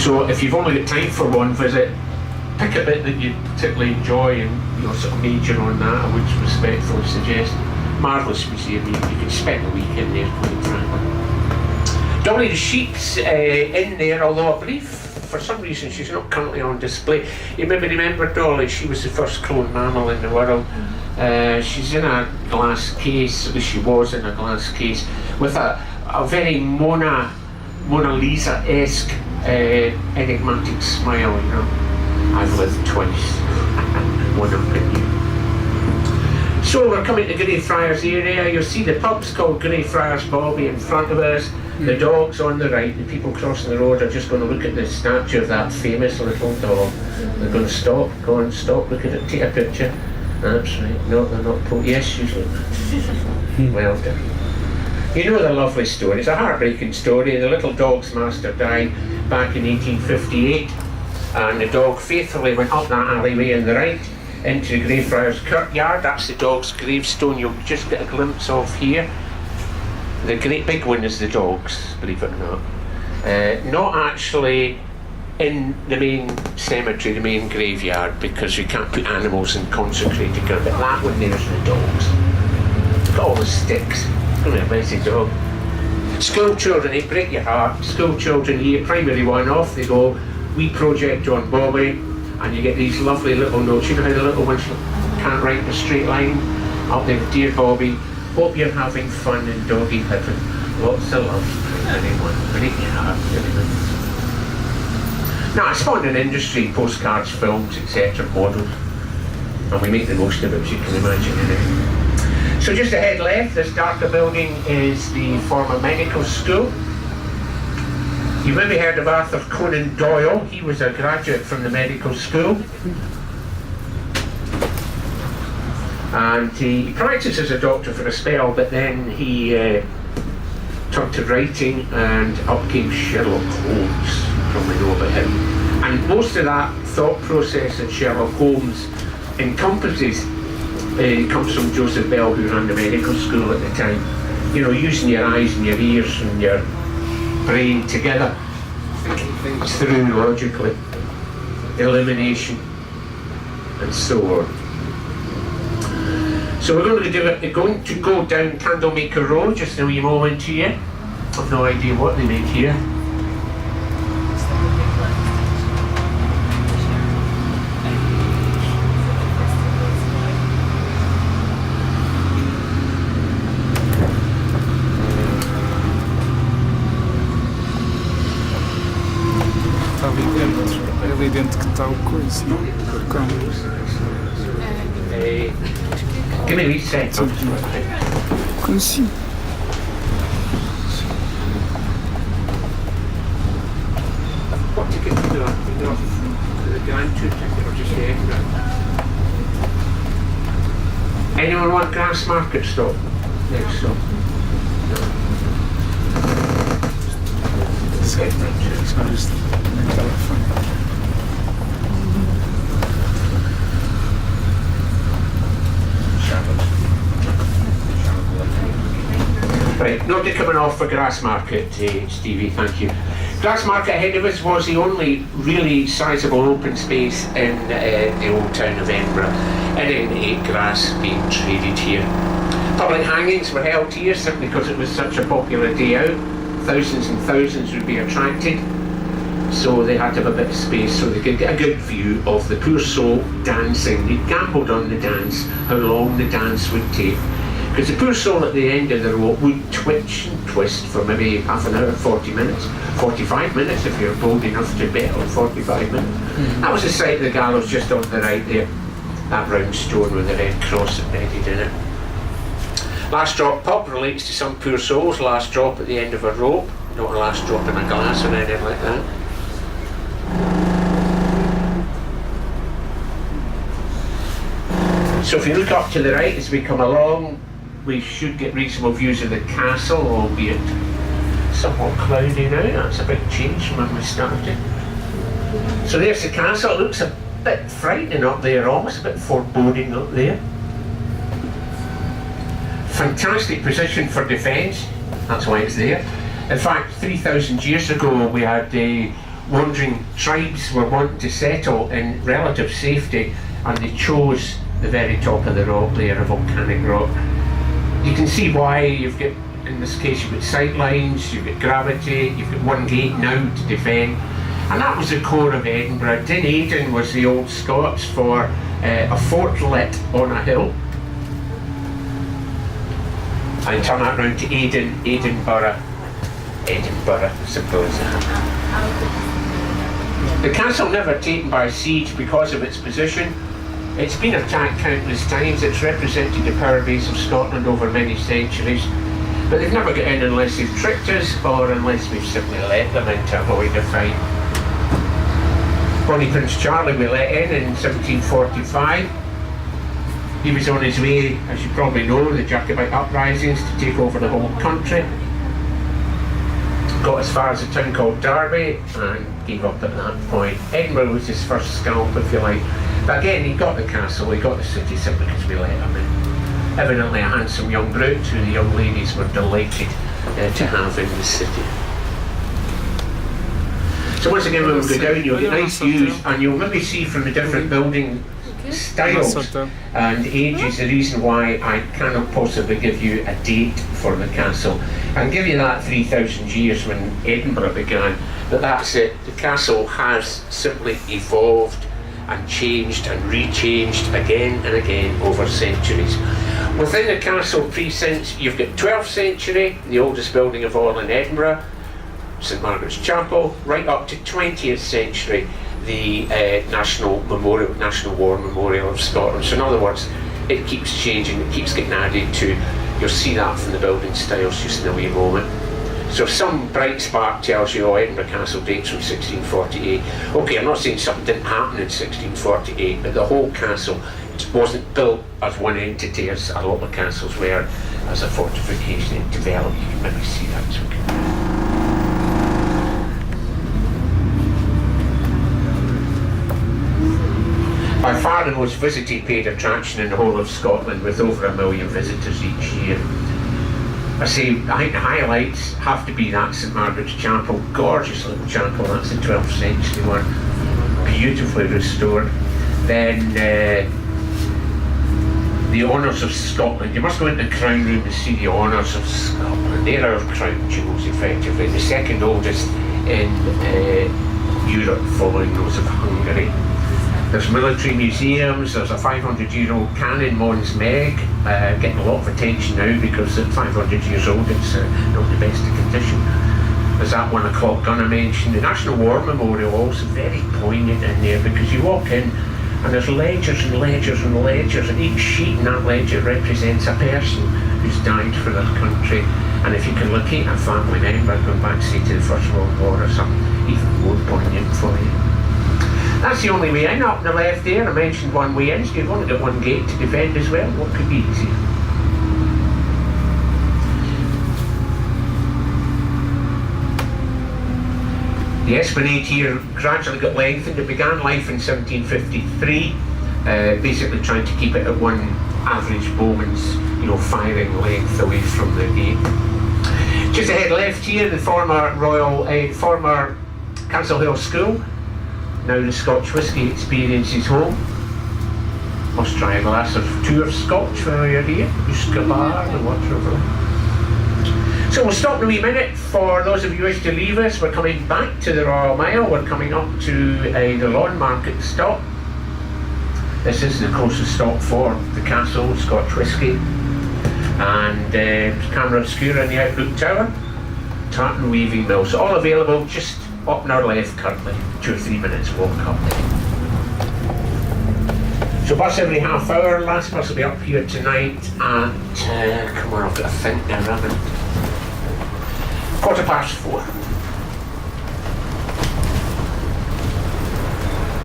So if you've only got time for one visit, pick a bit that you particularly enjoy and sort of major on that. I would respectfully suggest. Marvellous museum, you can spend a week in there, quite frankly. Dolly the sheep's in there, although I believe for some reason she's not currently on display. You maybe remember Dolly, she was the first cloned mammal in the world. She's in a glass case, at least she was in a glass case, with a very Mona Lisa-esque enigmatic smile, you know. I've lived twice. One up at you. So we're coming to Greyfriars area. You'll see the pub's called Greyfriars Bobby in front of us. The dog's on the right. The people crossing the road are just going to look at the statue of that famous little dog. They're going to stop, go and stop, look at it, take a picture. That's right. No, they're not. Yes, usually. Well done. You know the lovely story. It's a heartbreaking story. The little dog's master died back in 1858, and the dog faithfully went up that alleyway on the right into the Greyfriars Kirkyard. That's the dog's gravestone you'll just get a glimpse of here. The great big one is the dog's, believe it or not. Not actually in the main cemetery, the main graveyard, because you can't put animals in consecrated ground, but that one there's the dogs. Look at all the sticks. It's going to be a messy dog. School children, they break your heart. School children here, primary one, off they go. We project on Bobby, and you get these lovely little notes. You know how the little ones can't write in a straight line? Up there, dear Bobby, hope you're having fun in doggy heaven. Lots of love, anyone. Break your heart, everything. Now, I spawned an industry, postcards, films, etc., models, and we make the most of it, as you can imagine. Anyway. So just ahead left, this darker building is the former medical school. You maybe heard of Arthur Conan Doyle. He was a graduate from the medical school. And he practiced as a doctor for a spell, but then he turned to writing, and up came Sherlock Holmes. Probably know about him. And most of that thought process that Sherlock Holmes encompasses comes from Joseph Bell, who ran the medical school at the time. You know, using your eyes and your ears and your brain together, thinking things through logically, elimination, and so on. So we're going to go down Candlemaker Road just in a wee moment here. I've no idea what they make here. Ali dentro que está o coisa, o cão. Give me a wee second. Consigo. What ticket do you want? The Grand Tour ticket or just the extra? Anyone want Grassmarket stop? Next stop. Só just no telefone. Right, nobody coming off for Grassmarket, Stevie, thank you. Grassmarket ahead of us was the only really sizable open space in the old town of Edinburgh. And then grass being traded here. Public hangings were held here simply because it was such a popular day out. Thousands and thousands would be attracted. So they had to have a bit of space so they could get a good view of the poor soul dancing. They gambled on the dance, how long the dance would take. Because the poor soul at the end of the rope would twitch and twist for maybe half an hour, 40 minutes, 45 minutes if you're bold enough to bet on 45 minutes. Mm-hmm. That was the site of the gallows just on the right there, that round stone with the red cross embedded in it. Last drop pub relates to some poor souls, last drop at the end of a rope, not a last drop in a glass or anything like that. So if you look up to the right as we come along, we should get reasonable views of the castle, albeit somewhat cloudy now. That's a big change from when we started. So there's the castle. It looks a bit frightening up there, almost a bit foreboding up there. Fantastic position for defence, that's why it's there. In fact, 3,000 years ago we had wandering tribes were wanting to settle in relative safety, and they chose the very top of the rock there, a volcanic rock. You can see why. You've got, in this case, you've got sight lines, you've got gravity, you've got one gate now to defend. And that was the core of Edinburgh. Din Aidan was the old Scots for a fortlet on a hill. And turn that round to Edinburgh, simple as that. The castle never taken by siege because of its position. It's been attacked countless times. It's represented the power base of Scotland over many centuries. But they've never got in unless they've tricked us or unless we've simply let them in to avoid a fight. Bonnie Prince Charlie we let in 1745. He was on his way, as you probably know, the Jacobite uprisings to take over the whole country. Got as far as a town called Derby and gave up at that point. Edinburgh was his first scalp, if you like. But again, he got the castle, he got the city simply because we let him in. Evidently a handsome young brute who the young ladies were delighted to have in the city. So once again, when we go down, you'll get nice views, and you'll maybe see from the different building styles and ages the reason why I cannot possibly give you a date for the castle. I can give you that 3,000 years when Edinburgh began, but that's it. The castle has simply evolved and changed and rechanged again and again over centuries. Within the castle precincts, you've got 12th century, the oldest building of all in Edinburgh, St Margaret's Chapel, right up to 20th century, the National War Memorial of Scotland. So in other words, it keeps changing, it keeps getting added to. You'll see that from the building styles just in a wee moment. So if some bright spark tells you, oh, Edinburgh Castle dates from 1648, okay, I'm not saying something didn't happen in 1648, but the whole castle wasn't built as one entity as a lot of castles were, as a fortification. It developed. You can maybe see that as we go. By far the most visited paid attraction in the whole of Scotland, with over 1 million visitors each year. I say, I think the highlights have to be that St Margaret's Chapel, gorgeous little chapel, that's the 12th century one, beautifully restored. Then the Honours of Scotland. You must go into the Crown Room to see the Honours of Scotland. They're our crown jewels, effectively, the second oldest in Europe, following those of Hungary. There's military museums, there's a 500-year-old cannon, Mons Meg, getting a lot of attention now because at 500 years old it's not the best of condition. There's that 1 o'clock gun I mentioned. The National War Memorial also very poignant in there because you walk in and there's ledgers and ledgers and ledgers, and each sheet in that ledger represents a person who's died for their country. And if you can locate a family member going back, say, to the First World War or something, even more poignant for you. That's the only way in. Up on the left there, I mentioned one way in, so you've only got one gate to defend as well. What could be easier? The esplanade here gradually got lengthened. It began life in 1753, basically trying to keep it at one average bowman's, firing length away from the gate. Just ahead left here, the former Castle Hill School. Now the Scotch whisky experience is home. Must try a glass of 2 of Scotch while you're here. Uscabar, the water over there. So we'll stop in a wee minute. For those of you who wish to leave us, we're coming back to the Royal Mile. We're coming up to the Lawn Market stop. This is the closest stop for the castle, Scotch whisky. And Camera Obscura in the Outlook Tower. Tartan Weaving Mill. So all available just up on our left currently. 2 or 3 minutes walk up there. So bus every half hour. Last bus will be up here tonight at, come on, I've got to think now, haven't I? 4:15.